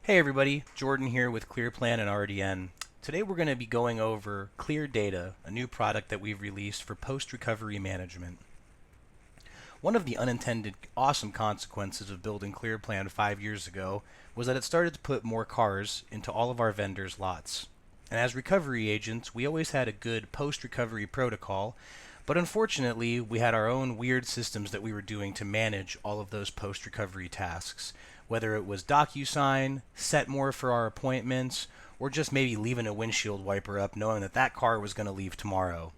Hey everybody, Jordan here with ClearPlan and RDN. Today we're going to be going over Cleardata, a new product that we've released for post-recovery management. One of the unintended awesome consequences of building ClearPlan 5 years ago was that it started to put more cars into all of our vendors' lots. And as recovery agents, we always had a good post-recovery protocol, but unfortunately, we had our own weird systems that we were doing to manage all of those post-recovery tasks, whether it was DocuSign, set more for our appointments, or just maybe leaving a windshield wiper up knowing that that car was going to leave tomorrow.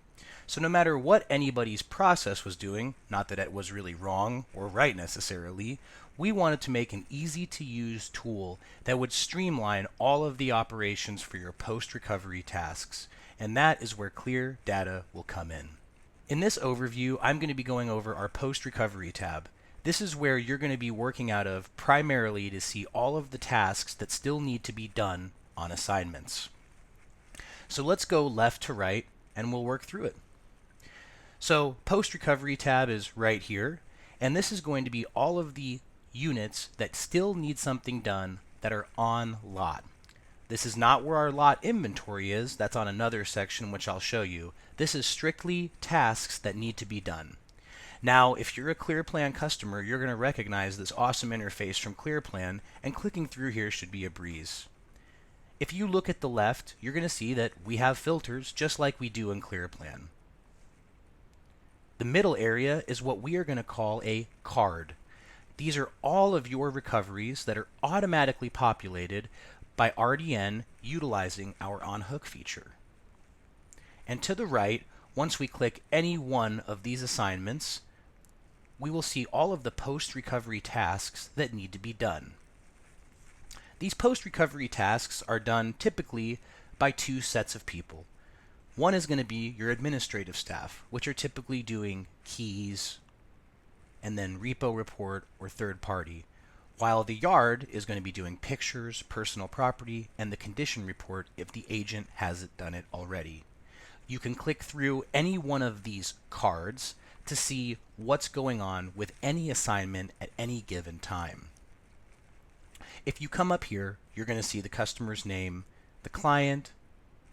So no matter what anybody's process was doing, not that it was really wrong or right necessarily, we wanted to make an easy to use tool that would streamline all of the operations for your post-recovery tasks. And that is where Cleardata will come in. In this overview, I'm going to be going over our post-recovery tab. This is where you're going to be working out of primarily to see all of the tasks that still need to be done on assignments. So let's go left to right and we'll work through it. So post-recovery tab is right here, and this is going to be all of the units that still need something done that are on lot. This is not where our lot inventory is. That's on another section which I'll show you. This is strictly tasks that need to be done. Now, if you're a ClearPlan customer, you're going to recognize this awesome interface from ClearPlan, and clicking through here should be a breeze. If you look at the left, you're going to see that we have filters just like we do in ClearPlan. The middle area is what we are going to call a card. These are all of your recoveries that are automatically populated by RDN utilizing our on-hook feature. And to the right, once we click any one of these assignments, we will see all of the post-recovery tasks that need to be done. These post-recovery tasks are done typically by two sets of people. One is going to be your administrative staff, which are typically doing keys and then repo report or third party, while the yard is going to be doing pictures, personal property, and the condition report if the agent hasn't done it already. You can click through any one of these cards to see what's going on with any assignment at any given time. If you come up here, you're going to see the customer's name, the client,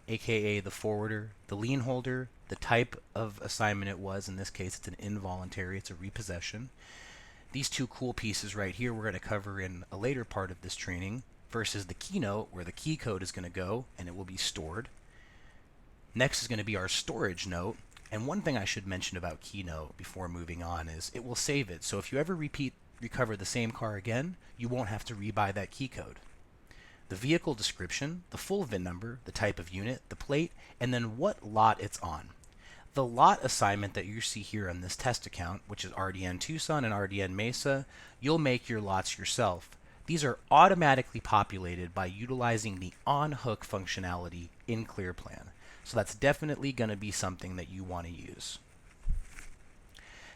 aka the forwarder, the lien holder, the type of assignment it was. In this case, it's an involuntary, it's a repossession. These two cool pieces right here we're going to cover in a later part of this training versus the keynote where the key code is going to go and it will be stored. Next is going to be our storage note. And one thing I should mention about keynote before moving on is it will save it. So if you ever recover the same car again, you won't have to rebuy that key code. The vehicle description, the full VIN number, the type of unit, the plate, and then what lot it's on. The lot assignment that you see here on this test account, which is RDN Tucson and RDN Mesa, you'll make your lots yourself. These are automatically populated by utilizing the on-hook functionality in ClearPlan. So that's definitely going to be something that you want to use.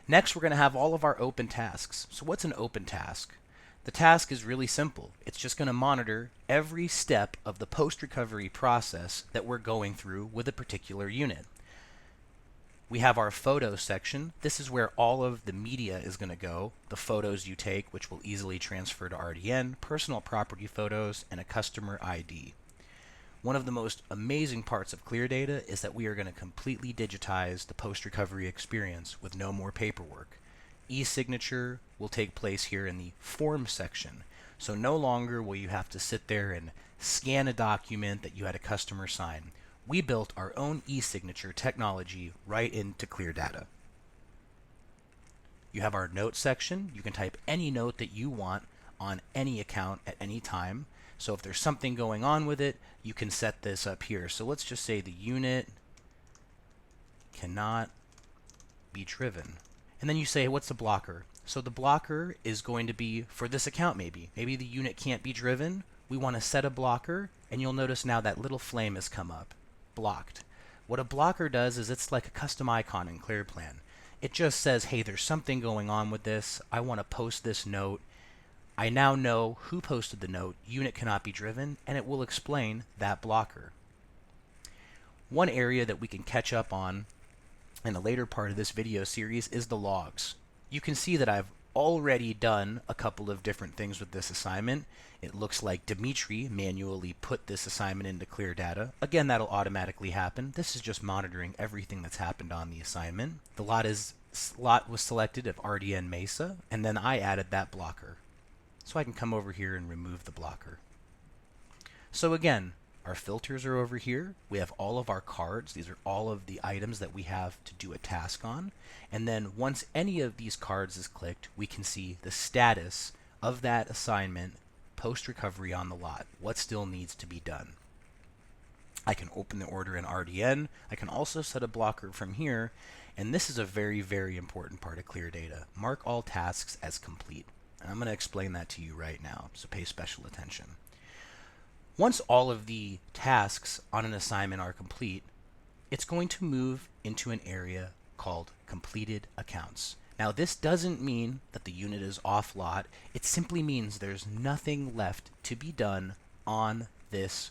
Next, we're going to have all of our open tasks. So what's an open task? The task is really simple. It's just going to monitor every step of the post-recovery process that we're going through with a particular unit. We have our photos section. This is where all of the media is going to go. The photos you take, which will easily transfer to RDN, personal property photos, and a customer ID. One of the most amazing parts of Cleardata is that we are going to completely digitize the post-recovery experience with no more paperwork. E-signature will take place here in the form section. So no longer will you have to sit there and scan a document that you had a customer sign. We built our own e-signature technology right into Cleardata. You have our note section. You can type any note that you want on any account at any time. So if there's something going on with it, you can set this up here. So let's just say the unit cannot be driven. And then you say, what's the blocker? So the blocker is going to be for this account maybe. Maybe the unit can't be driven. We want to set a blocker, and you'll notice now that little flame has come up. Blocked. What a blocker does is it's like a custom icon in ClearPlan. It just says, hey, there's something going on with this. I want to post this note. I now know who posted the note, unit cannot be driven, and it will explain that blocker. One area that we can catch up on in the later part of this video series is the logs. You can see that I've already done a couple of different things with this assignment. It looks like Dimitri manually put this assignment into Cleardata. Again, that'll automatically happen. This is just monitoring everything that's happened on the assignment. The lot was selected of RDN Mesa, and then I added that blocker. So I can come over here and remove the blocker. So again, our filters are over here. We have all of our cards. These are all of the items that we have to do a task on. And then once any of these cards is clicked, we can see the status of that assignment post-recovery on the lot. What still needs to be done. I can open the order in RDN. I can also set a blocker from here. And this is a very, very important part of Cleardata. Mark all tasks as complete. And I'm going to explain that to you right now, so pay special attention. Once all of the tasks on an assignment are complete, it's going to move into an area called completed accounts. Now, this doesn't mean that the unit is off lot. It simply means there's nothing left to be done on this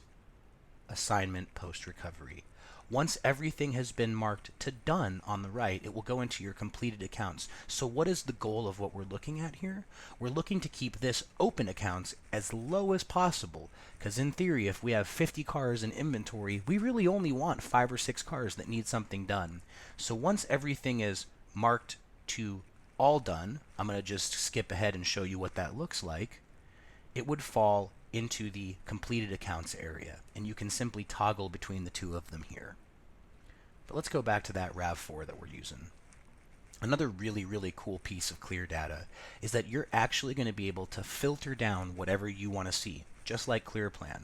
assignment post-recovery. Once everything has been marked to done on the right, it will go into your completed accounts. So what is the goal of what we're looking at here? We're looking to keep this open accounts as low as possible, because in theory, if we have 50 cars in inventory, we really only want 5 or 6 cars that need something done. So once everything is marked to all done, I'm going to just skip ahead and show you what that looks like. It would fall into the completed accounts area, and you can simply toggle between the two of them here. But let's go back to that RAV4 that we're using. Another really, really cool piece of Cleardata is that you're actually going to be able to filter down whatever you want to see, just like ClearPlan.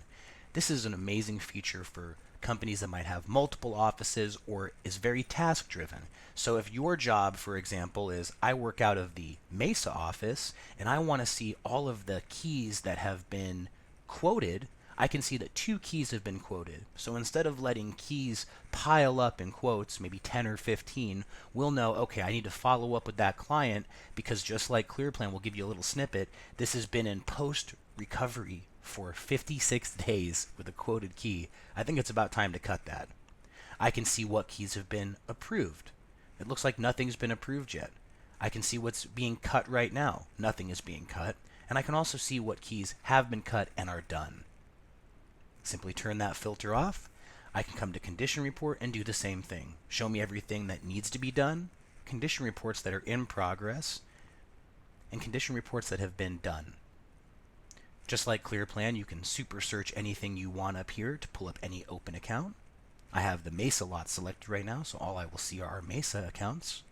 This is an amazing feature for companies that might have multiple offices or is very task driven. So if your job, for example, is I work out of the Mesa office and I want to see all of the keys that have been quoted, I can see that 2 keys have been quoted. So instead of letting keys pile up in quotes, maybe 10 or 15, we'll know, okay, I need to follow up with that client because just like ClearPlan will give you a little snippet, this has been in post-recovery for 56 days with a quoted key. I think it's about time to cut that. I can see what keys have been approved. It looks like nothing's been approved yet. I can see what's being cut right now. Nothing is being cut. And I can also see what keys have been cut and are done. Simply turn that filter off. I can come to condition report and do the same thing. Show me everything that needs to be done, condition reports that are in progress, and condition reports that have been done. Just like ClearPlan, you can super search anything you want up here to pull up any open account. I have the Mesa lot selected right now, so all I will see are our Mesa accounts.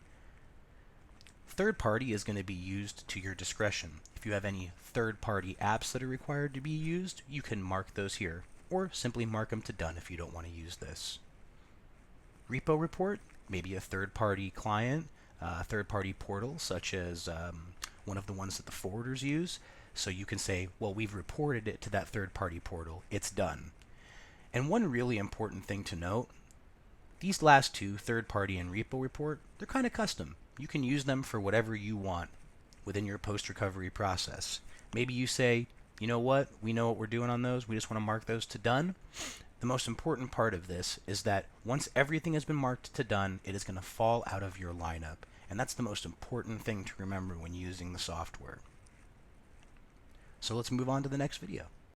Third party is going to be used to your discretion. If you have any third-party apps that are required to be used, you can mark those here, or simply mark them to done if you don't want to use this. Repo report, maybe a third-party client, third-party portal, such as one of the ones that the forwarders use. So you can say, well, we've reported it to that third-party portal. It's done. And one really important thing to note, these last two, third-party and repo report, they're kind of custom. You can use them for whatever you want within your post-recovery process. Maybe you say, you know what, we know what we're doing on those, we just want to mark those to done. The most important part of this is that once everything has been marked to done, it is going to fall out of your lineup. And that's the most important thing to remember when using the software. So let's move on to the next video.